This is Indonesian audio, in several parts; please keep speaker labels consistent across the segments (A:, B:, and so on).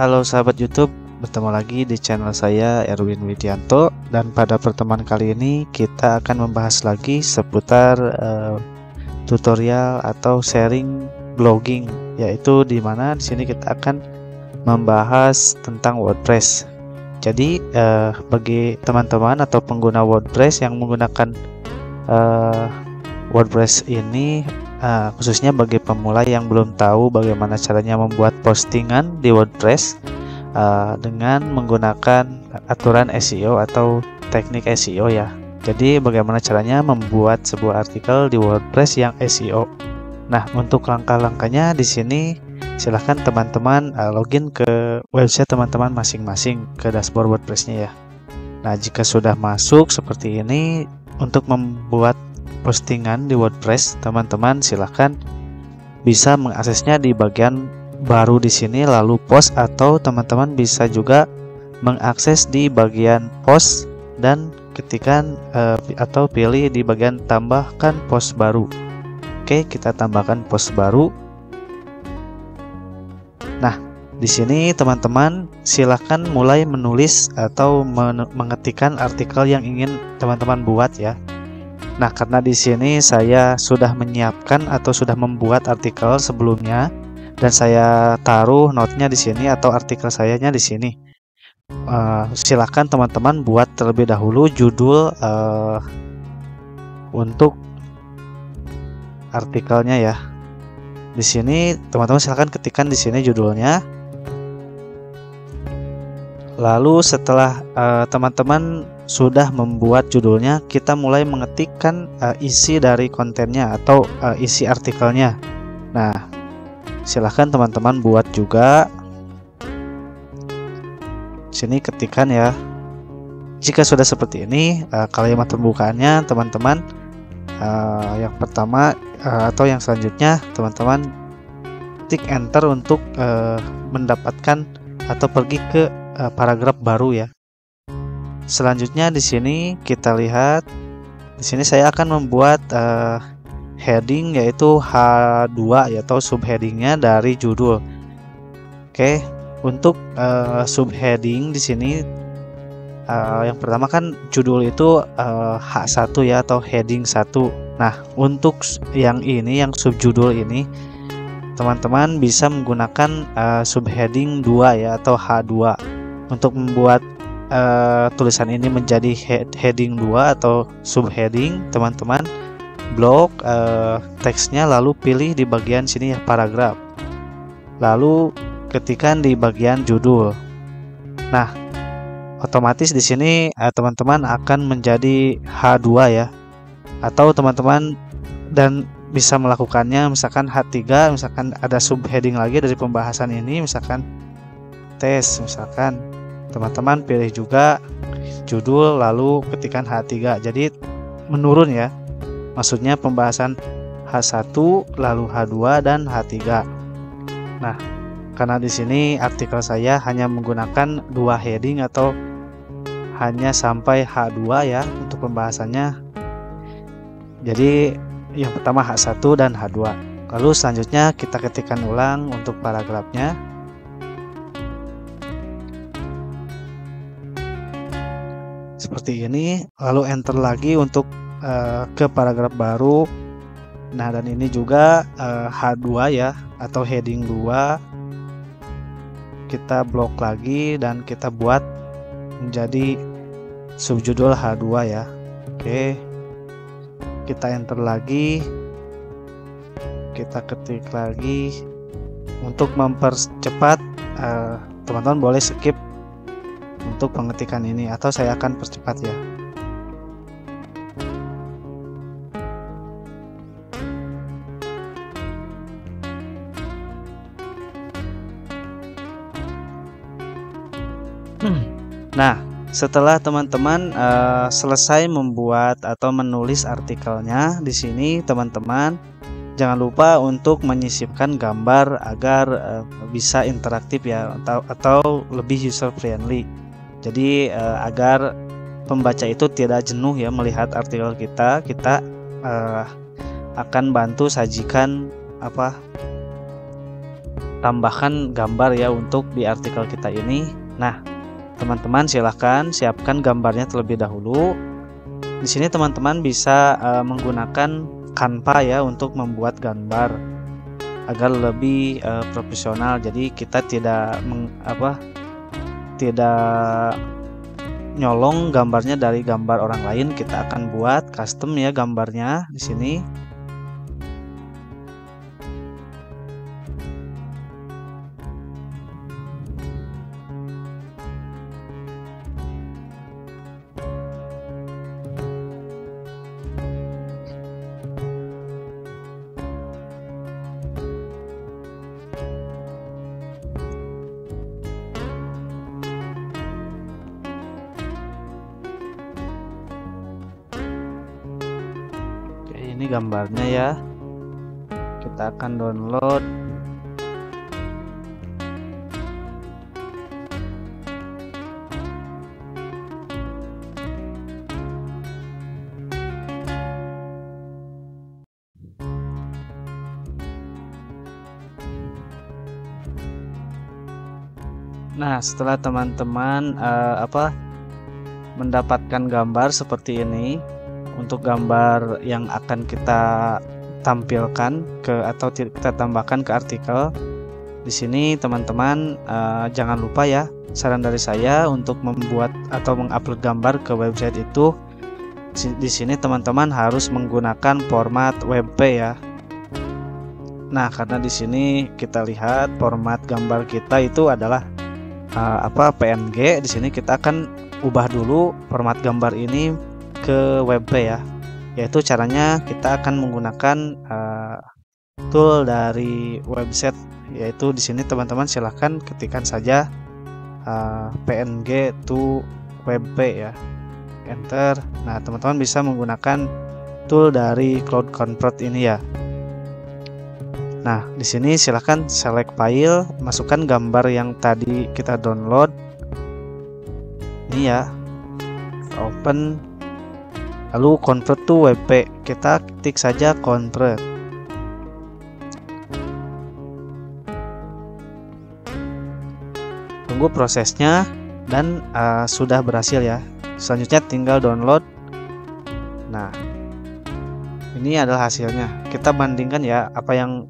A: Halo sahabat YouTube, bertemu lagi di channel saya Erwin Widianto, dan pada pertemuan kali ini kita akan membahas lagi seputar tutorial atau sharing blogging, yaitu dimana di sini kita akan membahas tentang WordPress. Jadi bagi teman-teman atau pengguna WordPress yang menggunakan WordPress ini, khususnya bagi pemula yang belum tahu bagaimana caranya membuat postingan di WordPress dengan menggunakan aturan SEO atau teknik SEO ya. Jadi bagaimana caranya membuat sebuah artikel di WordPress yang SEO. Nah, untuk langkah-langkahnya di sini silahkan teman-teman login ke website teman-teman masing-masing, ke dashboard WordPress-nya ya. Nah, jika sudah masuk seperti ini, untuk membuat postingan di WordPress, teman-teman silahkan bisa mengaksesnya di bagian baru di sini, lalu post, atau teman-teman bisa juga mengakses di bagian post dan ketikkan atau pilih di bagian tambahkan post baru. Oke, kita tambahkan post baru. Nah, di sini teman-teman silahkan mulai menulis atau mengetikkan artikel yang ingin teman-teman buat ya. Nah, karena di sini saya sudah menyiapkan atau sudah membuat artikel sebelumnya dan saya taruh notnya di sini atau artikel sayanya di sini. Silakan teman-teman buat terlebih dahulu judul untuk artikelnya ya. Di sini teman-teman silakan ketikkan di sini judulnya. Lalu setelah teman-teman sudah membuat judulnya, kita mulai mengetikkan isi dari kontennya atau isi artikelnya. Nah, silahkan teman-teman buat juga. Sini ketikkan ya. Jika sudah seperti ini, kalimat pembukaannya teman-teman yang pertama atau yang selanjutnya teman-teman klik enter untuk mendapatkan atau pergi ke paragraf baru ya. Selanjutnya di sini kita lihat, di sini saya akan membuat heading yaitu H2 atau subheadingnya dari judul. Oke, untuk subheading di sini yang pertama kan judul itu H1 ya atau heading 1. Nah, untuk yang ini yang subjudul ini teman-teman bisa menggunakan subheading 2 ya atau H2. Untuk membuat tulisan ini menjadi heading 2 atau subheading, teman-teman blok teksnya lalu pilih di bagian sini ya paragraf, lalu ketikkan di bagian judul. Nah, otomatis di sini teman-teman akan menjadi H2 ya, atau teman-teman dan bisa melakukannya misalkan H3, misalkan ada subheading lagi dari pembahasan ini, misalkan tes, misalkan teman-teman pilih juga judul lalu ketikkan H3, jadi menurun ya, maksudnya pembahasan H1 lalu H2 dan H3. Nah, karena di sini artikel saya hanya menggunakan 2 heading atau hanya sampai H2 ya untuk pembahasannya, jadi yang pertama H1 dan H2. Lalu selanjutnya kita ketikkan ulang untuk paragrafnya. Seperti ini, lalu enter lagi untuk ke paragraf baru. Nah, dan ini juga H2 ya atau heading 2. Kita blok lagi dan kita buat menjadi subjudul H2 ya. Oke, kita enter lagi, kita ketik lagi. Untuk mempercepat, teman-teman boleh skip untuk pengetikan ini atau saya akan percepat ya. Nah, setelah teman-teman selesai membuat atau menulis artikelnya, di sini teman-teman jangan lupa untuk menyisipkan gambar agar bisa interaktif ya atau lebih user friendly. Jadi agar pembaca itu tidak jenuh ya melihat artikel kita akan bantu sajikan tambahkan gambar ya untuk di artikel kita ini. Nah, teman-teman silahkan siapkan gambarnya terlebih dahulu. Di sini teman-teman bisa menggunakan Canva ya untuk membuat gambar agar lebih profesional. Jadi kita tidak nyolong gambarnya dari gambar orang lain, kita akan buat custom ya gambarnya di sini. Ini gambarnya ya, kita akan download. Nah, setelah teman-teman mendapatkan gambar seperti ini, untuk gambar yang akan kita tampilkan atau kita tambahkan ke artikel di sini, teman-teman jangan lupa ya, saran dari saya untuk membuat atau mengupload gambar ke website itu di sini teman-teman harus menggunakan format WebP ya. Nah, karena di sini kita lihat format gambar kita itu adalah PNG. Di sini kita akan ubah dulu format gambar ini ke WebP ya, yaitu caranya kita akan menggunakan tool dari website, yaitu di sini teman-teman silahkan ketikkan saja PNG to WebP ya, enter. Nah, teman-teman bisa menggunakan tool dari Cloud Convert ini ya. Nah, di sini silahkan select file, masukkan gambar yang tadi kita download ini ya, open, lalu convert to WebP, kita ketik saja convert. Tunggu prosesnya dan sudah berhasil ya. Selanjutnya tinggal download. Nah, ini adalah hasilnya. Kita bandingkan ya apa yang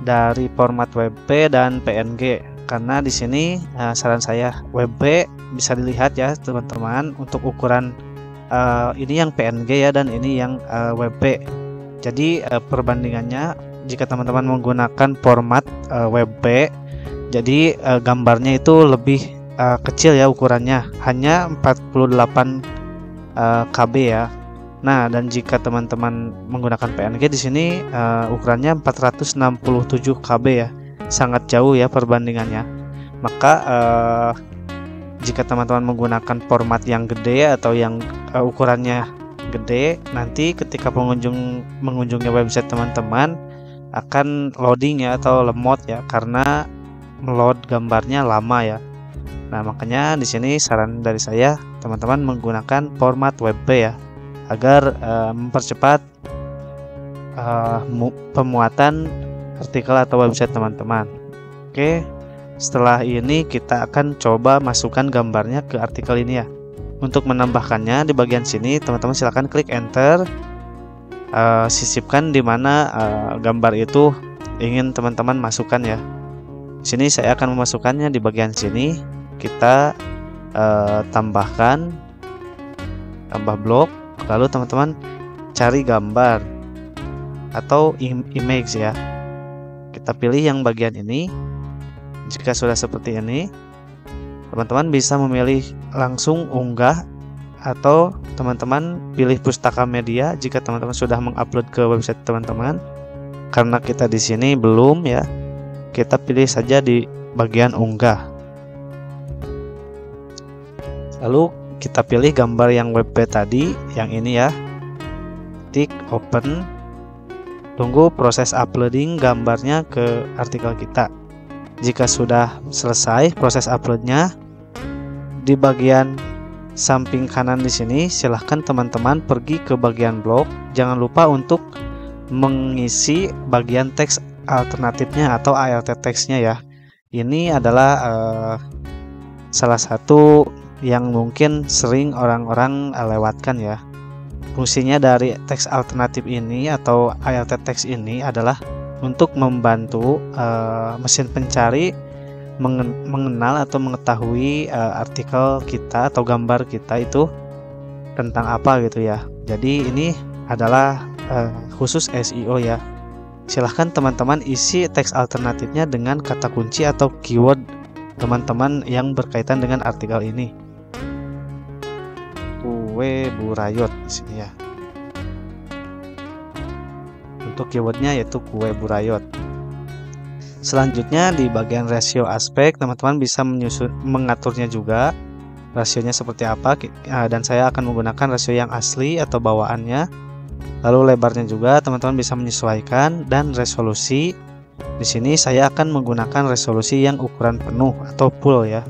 A: dari format WebP dan PNG. Karena di sini saran saya WebP bisa dilihat ya teman-teman untuk ukuran ini yang PNG ya, dan ini yang WebP. Jadi perbandingannya jika teman-teman menggunakan format WebP, jadi gambarnya itu lebih kecil ya ukurannya, hanya 48 KB ya. Nah, dan jika teman-teman menggunakan PNG di sini ukurannya 467 KB ya, sangat jauh ya perbandingannya. Maka jika teman-teman menggunakan format yang gede atau yang ukurannya gede, nanti ketika mengunjungi website teman-teman akan loading ya atau lemot ya, karena meload gambarnya lama ya. Nah, makanya di sini saran dari saya teman-teman menggunakan format WebP ya, agar mempercepat pemuatan artikel atau website teman-teman. Oke. Setelah ini kita akan coba masukkan gambarnya ke artikel ini ya. Untuk menambahkannya di bagian sini teman-teman silahkan klik enter, sisipkan di mana gambar itu ingin teman-teman masukkan ya. Di sini saya akan memasukkannya di bagian sini. Kita tambah blok, lalu teman-teman cari gambar atau image ya. Kita pilih yang bagian ini. Jika sudah seperti ini, teman-teman bisa memilih langsung unggah atau teman-teman pilih pustaka media jika teman-teman sudah mengupload ke website teman-teman. Karena kita di sini belum ya, kita pilih saja di bagian unggah. Lalu kita pilih gambar yang WebP tadi, yang ini ya. Tik open. Tunggu proses uploading gambarnya ke artikel kita. Jika sudah selesai proses uploadnya, di bagian samping kanan di sini silahkan teman-teman pergi ke bagian blog. Jangan lupa untuk mengisi bagian teks alternatifnya atau alt text-nya ya. Ini adalah salah satu yang mungkin sering orang-orang lewatkan ya. Fungsinya dari teks alternatif ini atau alt text ini adalah untuk membantu mesin pencari mengenal atau mengetahui artikel kita atau gambar kita itu tentang apa gitu ya. Jadi ini adalah khusus SEO ya. Silahkan teman-teman isi teks alternatifnya dengan kata kunci atau keyword teman-teman yang berkaitan dengan artikel ini. Kue burayot di sini ya. Untuk keywordnya yaitu kue burayot. Selanjutnya di bagian rasio aspek, teman-teman bisa mengaturnya juga. Rasionya seperti apa, dan saya akan menggunakan rasio yang asli atau bawaannya. Lalu lebarnya juga teman-teman bisa menyesuaikan, dan resolusi. Di sini saya akan menggunakan resolusi yang ukuran penuh atau full ya,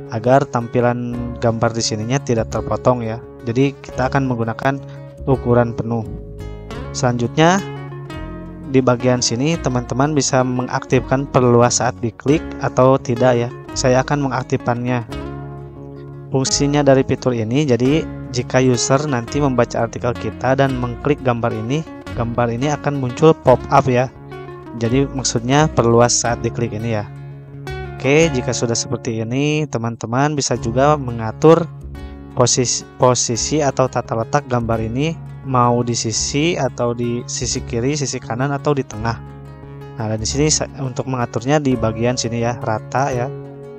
A: agar tampilan gambar di sininya tidak terpotong ya. Jadi kita akan menggunakan ukuran penuh. Selanjutnya di bagian sini teman-teman bisa mengaktifkan perluas saat diklik atau tidak ya. Saya akan mengaktifkannya. Fungsinya dari fitur ini, jadi jika user nanti membaca artikel kita dan mengklik gambar ini akan muncul pop up ya. Jadi maksudnya perluas saat diklik ini ya. Oke, jika sudah seperti ini, teman-teman bisa juga mengatur posisi atau tata letak gambar ini, mau di sisi atau di sisi kiri, sisi kanan atau di tengah. Nah, dan di sini untuk mengaturnya di bagian sini ya, rata ya.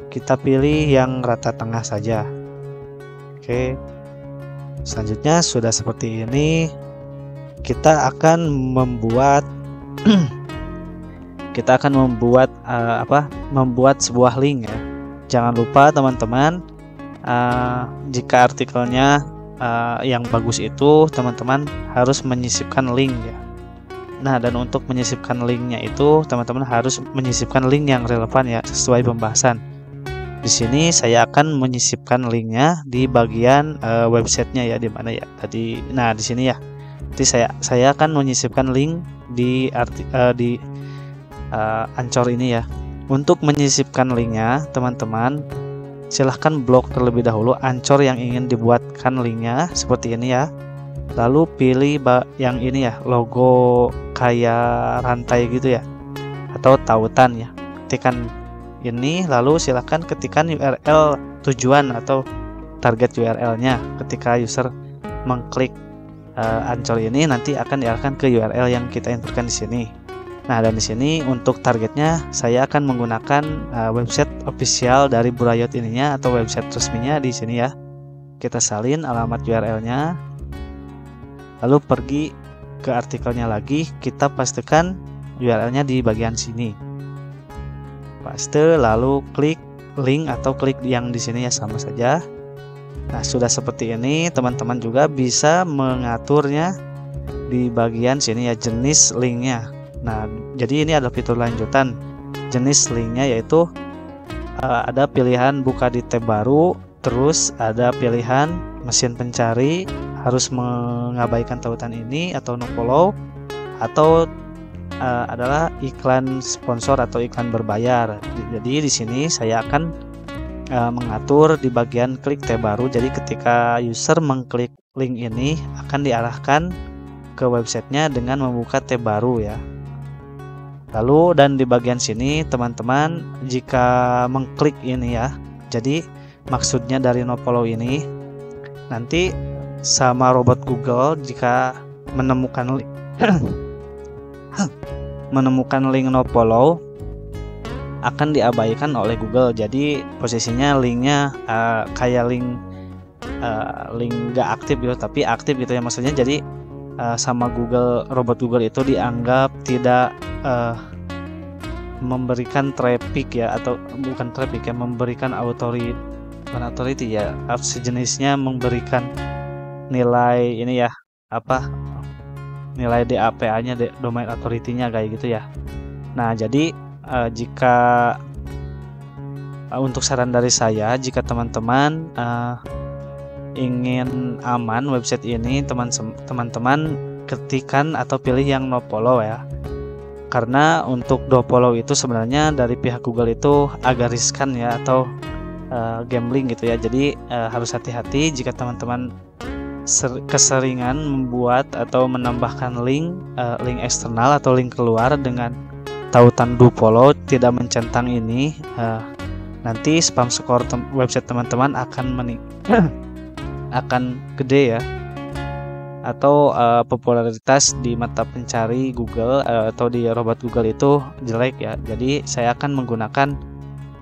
A: Kita pilih yang rata tengah saja. Oke. Selanjutnya sudah seperti ini, kita akan membuat membuat sebuah link ya. Jangan lupa teman-teman, jika artikelnya yang bagus itu teman-teman harus menyisipkan link ya. Nah, dan untuk menyisipkan linknya itu teman-teman harus menyisipkan link yang relevan ya, sesuai pembahasan. Di sini saya akan menyisipkan linknya di bagian websitenya ya, di mana ya tadi. Nah, di sini ya. Nanti saya akan menyisipkan link di Anchor ini ya. Untuk menyisipkan linknya teman-teman, silahkan blok terlebih dahulu Anchor yang ingin dibuatkan linknya seperti ini ya. Lalu pilih yang ini ya, logo kayak rantai gitu ya, atau tautan ya. Ketikkan ini, lalu silahkan ketikkan URL tujuan atau target URL-nya. Ketika user mengklik Anchor ini, nanti akan diarahkan ke URL yang kita inputkan di sini. Nah, dan di sini untuk targetnya saya akan menggunakan website official dari Burayot ininya atau website resminya di sini ya. Kita salin alamat URL-nya. Lalu pergi ke artikelnya lagi, kita pastikan URL-nya di bagian sini. Paste, lalu klik link atau klik yang di sini ya, sama saja. Nah, sudah seperti ini, teman-teman juga bisa mengaturnya di bagian sini ya, jenis linknya. Nah, jadi ini ada fitur lanjutan. Jenis linknya yaitu ada pilihan buka di tab baru, terus ada pilihan mesin pencari harus mengabaikan tautan ini atau no follow, atau adalah iklan sponsor atau iklan berbayar. Jadi di sini saya akan mengatur di bagian klik tab baru. Jadi ketika user mengklik link ini akan diarahkan ke websitenya dengan membuka tab baru ya. Lalu dan di bagian sini teman-teman jika mengklik ini ya, jadi maksudnya dari no follow ini, nanti sama robot Google jika menemukan link no follow akan diabaikan oleh Google. Jadi posisinya linknya kayak link gak aktif gitu, tapi aktif gitu ya, maksudnya. Jadi sama robot Google itu dianggap tidak memberikan traffic ya, atau bukan traffic ya, memberikan authority ya, sejenisnya, memberikan nilai ini ya, nilai DAPA-nya, domain authority-nya kayak gitu ya. Nah, jadi jika untuk saran dari saya, jika teman-teman ingin aman website ini, teman-teman ketikkan atau pilih yang no follow ya. karena untuk do follow itu sebenarnya dari pihak Google itu agak riskan ya, atau gambling gitu ya. Jadi harus hati-hati jika teman-teman keseringan membuat atau menambahkan link eksternal atau link keluar dengan tautan do follow tidak mencentang ini, nanti spam score website teman-teman akan gede ya, atau popularitas di mata pencari Google atau di robot Google itu jelek ya. Jadi saya akan menggunakan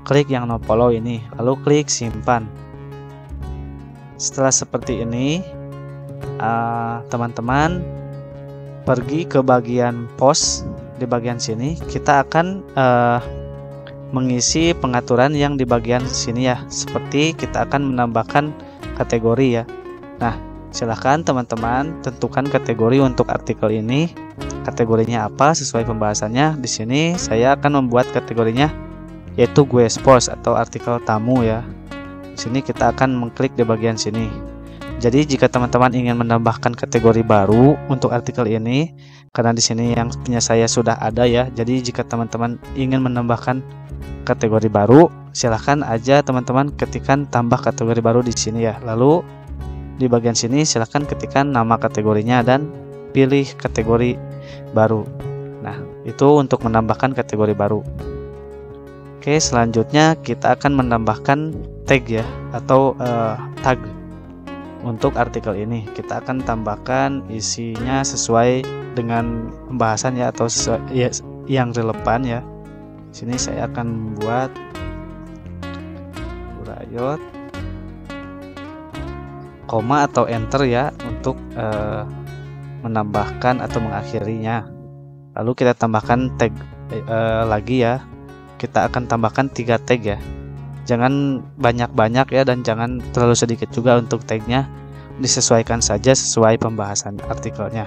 A: klik yang no follow ini, lalu klik simpan. Setelah seperti ini, teman-teman pergi ke bagian post. Di bagian sini kita akan mengisi pengaturan yang di bagian sini ya, seperti kita akan menambahkan kategori ya. Nah, silahkan teman-teman tentukan kategori untuk artikel ini. Kategorinya apa sesuai pembahasannya. Di sini saya akan membuat kategorinya yaitu guest post atau artikel tamu ya. Di sini kita akan mengklik di bagian sini. Jadi jika teman-teman ingin menambahkan kategori baru untuk artikel ini, karena di sini yang punya saya sudah ada ya. Jadi jika teman-teman ingin menambahkan kategori baru, silahkan aja teman-teman ketikkan tambah kategori baru di sini ya. Lalu di bagian sini silahkan ketikkan nama kategorinya dan pilih kategori baru. Nah, itu untuk menambahkan kategori baru. Oke, selanjutnya kita akan menambahkan tag ya, atau tag untuk artikel ini. Kita akan tambahkan isinya sesuai dengan pembahasan ya, atau sesuai ya, yang relevan ya. Sini saya akan membuat riot koma atau enter ya untuk menambahkan atau mengakhirinya. Lalu kita tambahkan tag lagi ya. Kita akan tambahkan 3 tag ya. Jangan banyak-banyak ya, dan jangan terlalu sedikit juga untuk tagnya. Disesuaikan saja sesuai pembahasan artikelnya.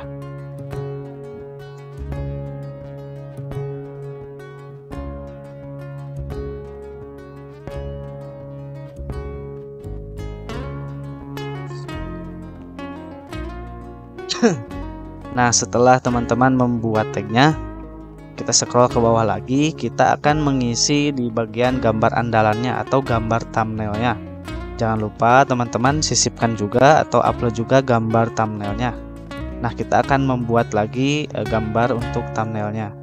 A: Nah, setelah teman-teman membuat tagnya, kita scroll ke bawah lagi. Kita akan mengisi di bagian gambar andalannya atau gambar thumbnailnya. Jangan lupa teman-teman sisipkan juga atau upload juga gambar thumbnailnya. Nah, kita akan membuat lagi gambar untuk thumbnailnya.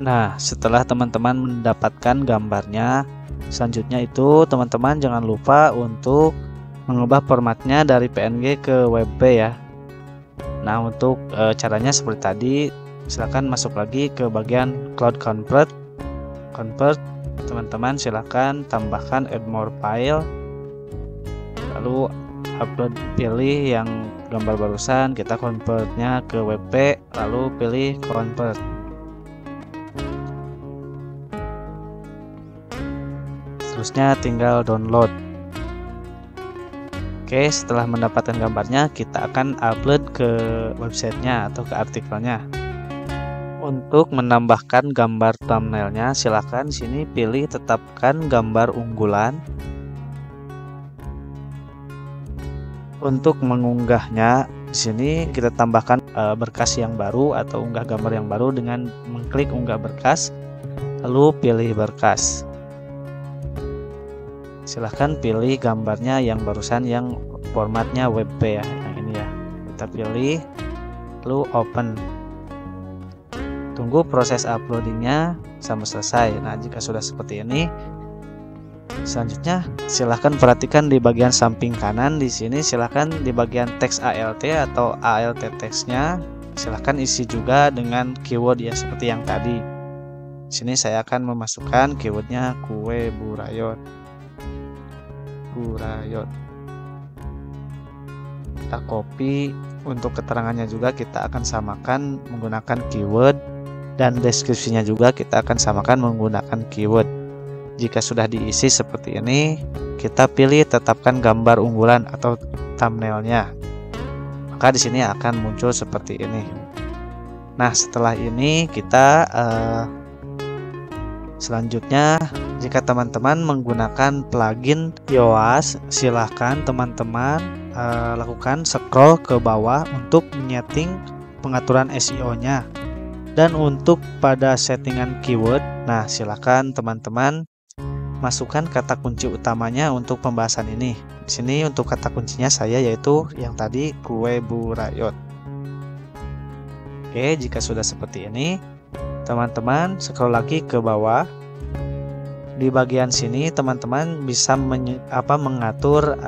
A: Nah, setelah teman-teman mendapatkan gambarnya, selanjutnya itu teman-teman jangan lupa untuk mengubah formatnya dari PNG ke WebP ya. Nah, untuk caranya seperti tadi, silakan masuk lagi ke bagian Cloud Convert. Teman-teman silakan tambahkan add more file. Lalu upload, pilih yang gambar barusan, kita convertnya ke WebP, lalu pilih convert. Terusnya tinggal download. Oke, setelah mendapatkan gambarnya, kita akan upload ke websitenya atau ke artikelnya. Untuk menambahkan gambar thumbnailnya, silakan sini pilih tetapkan gambar unggulan. Untuk mengunggahnya, di sini kita tambahkan berkas yang baru atau unggah gambar yang baru dengan mengklik unggah berkas, lalu pilih berkas. Silahkan pilih gambarnya yang barusan yang formatnya WebP ya, yang ini ya. Kita pilih, lalu open. Tunggu proses uploadingnya sampai selesai. Nah, jika sudah seperti ini, selanjutnya silahkan perhatikan di bagian samping kanan. Di sini silahkan di bagian teks ALT atau ALT teksnya, silahkan isi juga dengan keyword ya seperti yang tadi. Sini saya akan memasukkan keywordnya kue burayot. Kita copy. Untuk keterangannya juga kita akan samakan menggunakan keyword, dan deskripsinya juga kita akan samakan menggunakan keyword. Jika sudah diisi seperti ini, kita pilih tetapkan gambar unggulan atau thumbnailnya. Maka di sini akan muncul seperti ini. Nah, setelah ini kita selanjutnya, jika teman-teman menggunakan plugin Yoast, silahkan teman-teman lakukan scroll ke bawah untuk menyeting pengaturan SEO-nya. Dan untuk pada settingan keyword, nah silahkan teman-teman masukkan kata kunci utamanya untuk pembahasan ini. Di sini untuk kata kuncinya saya yaitu yang tadi kue burayot. Oke, jika sudah seperti ini, teman-teman scroll lagi ke bawah. Di bagian sini teman-teman bisa mengatur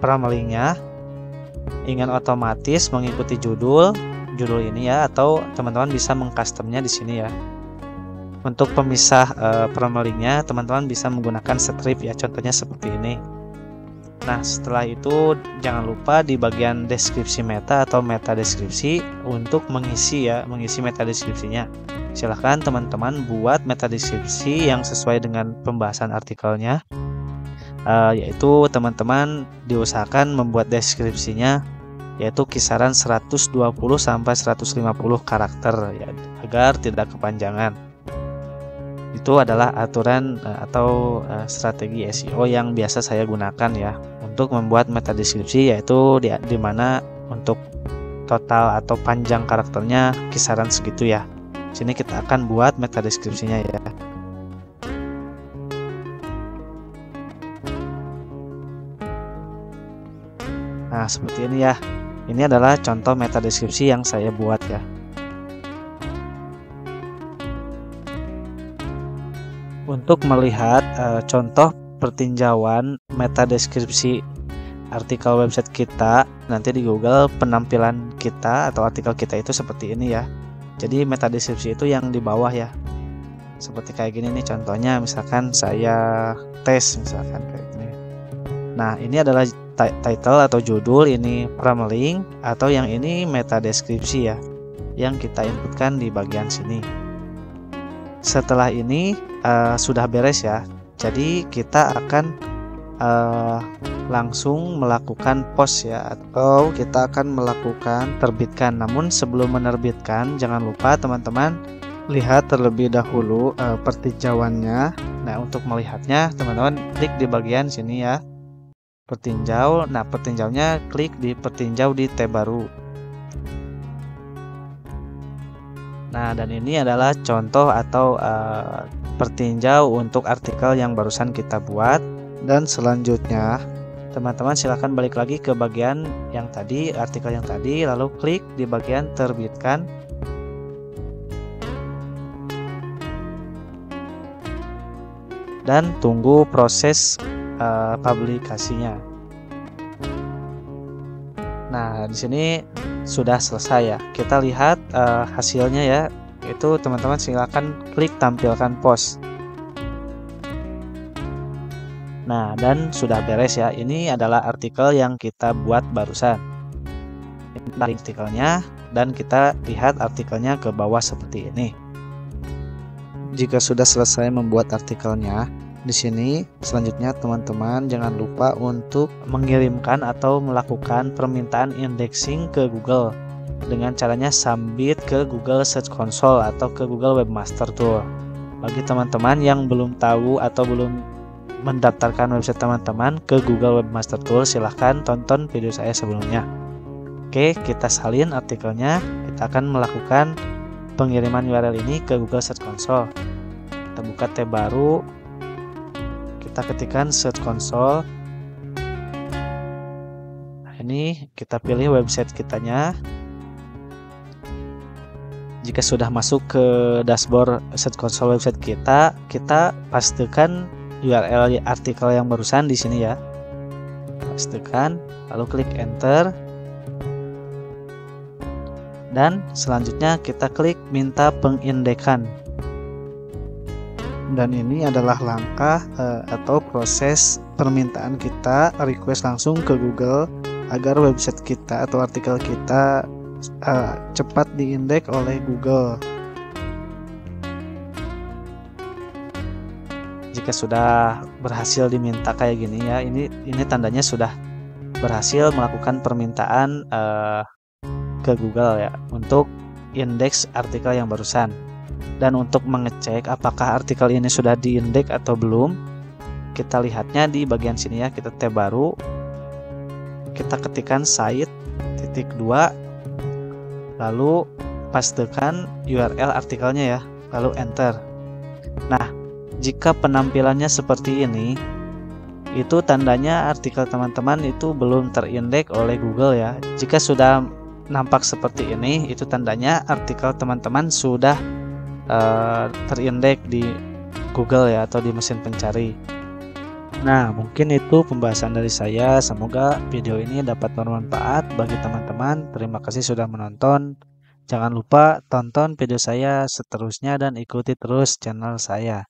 A: permalingnya. Ingin otomatis mengikuti judul ini ya, atau teman-teman bisa mengcustomnya di sini ya. Untuk pemisah permalingnya teman-teman bisa menggunakan strip ya, contohnya seperti ini. Nah, setelah itu jangan lupa di bagian deskripsi meta atau meta deskripsi untuk mengisi meta deskripsinya. Silahkan teman-teman buat meta deskripsi yang sesuai dengan pembahasan artikelnya, yaitu teman-teman diusahakan membuat deskripsinya yaitu kisaran 120 sampai 150 karakter ya, agar tidak kepanjangan. Itu adalah aturan atau strategi SEO yang biasa saya gunakan ya untuk membuat meta deskripsi, yaitu di mana untuk total atau panjang karakternya kisaran segitu ya. Sini kita akan buat meta deskripsinya ya. Nah, seperti ini ya. Ini adalah contoh meta deskripsi yang saya buat ya. Untuk melihat contoh pertinjauan meta deskripsi artikel website kita, nanti di Google penampilan kita atau artikel kita itu seperti ini ya. Jadi meta deskripsi itu yang di bawah ya. Seperti kayak gini nih contohnya, misalkan saya tes misalkan kayak gini. Nah, ini adalah title atau judul, ini permalink, atau yang ini meta deskripsi ya, yang kita inputkan di bagian sini. Setelah ini sudah beres ya. Jadi kita akan langsung melakukan post ya, atau kita akan melakukan terbitkan. Namun sebelum menerbitkan, jangan lupa teman-teman lihat terlebih dahulu pertinjauannya. Nah, untuk melihatnya teman-teman klik di bagian sini ya, pertinjau. Nah, pertinjaunya klik di pertinjau di tab baru. Nah, dan ini adalah contoh atau pertinjau untuk artikel yang barusan kita buat. Dan selanjutnya teman-teman silahkan balik lagi ke bagian yang tadi, artikel yang tadi, lalu klik di bagian terbitkan. Dan tunggu proses publikasinya. Nah, di sini sudah selesai ya. Kita lihat hasilnya ya. Itu teman-teman silakan klik tampilkan post. Nah, dan sudah beres ya. Ini adalah artikel yang kita buat barusan. Ini artikelnya, dan kita lihat artikelnya ke bawah seperti ini. Jika sudah selesai membuat artikelnya, di sini selanjutnya teman-teman jangan lupa untuk mengirimkan atau melakukan permintaan indexing ke Google dengan caranya submit ke Google Search Console atau ke Google Webmaster Tool. Bagi teman-teman yang belum tahu atau belum mendaftarkan website teman-teman ke Google Webmaster Tool, silahkan tonton video saya sebelumnya. Oke, kita salin artikelnya. Kita akan melakukan pengiriman URL ini ke Google Search Console. Kita buka tab baru, kita ketikkan Search Console. Nah, ini kita pilih website kitanya. Jika sudah masuk ke dashboard Search Console website kita, kita pastikan URL artikel yang barusan di sini ya. Pastikan, lalu klik enter. Dan selanjutnya kita klik minta pengindekan. Dan ini adalah langkah atau proses permintaan kita request langsung ke Google agar website kita atau artikel kita cepat diindeks oleh Google. Jika sudah berhasil diminta kayak gini ya, ini tandanya sudah berhasil melakukan permintaan ke Google ya untuk indeks artikel yang barusan. Dan untuk mengecek apakah artikel ini sudah diindeks atau belum, kita lihatnya di bagian sini ya, kita tab baru, kita ketikkan site.2, lalu pastekan URL artikelnya ya, lalu enter. Nah, jika penampilannya seperti ini, itu tandanya artikel teman-teman itu belum terindeks oleh Google ya. Jika sudah nampak seperti ini, itu tandanya artikel teman-teman sudah terindeks di Google ya, atau di mesin pencari. Nah, mungkin itu pembahasan dari saya. Semoga video ini dapat bermanfaat bagi teman-teman. Terima kasih sudah menonton. Jangan lupa tonton video saya seterusnya dan ikuti terus channel saya.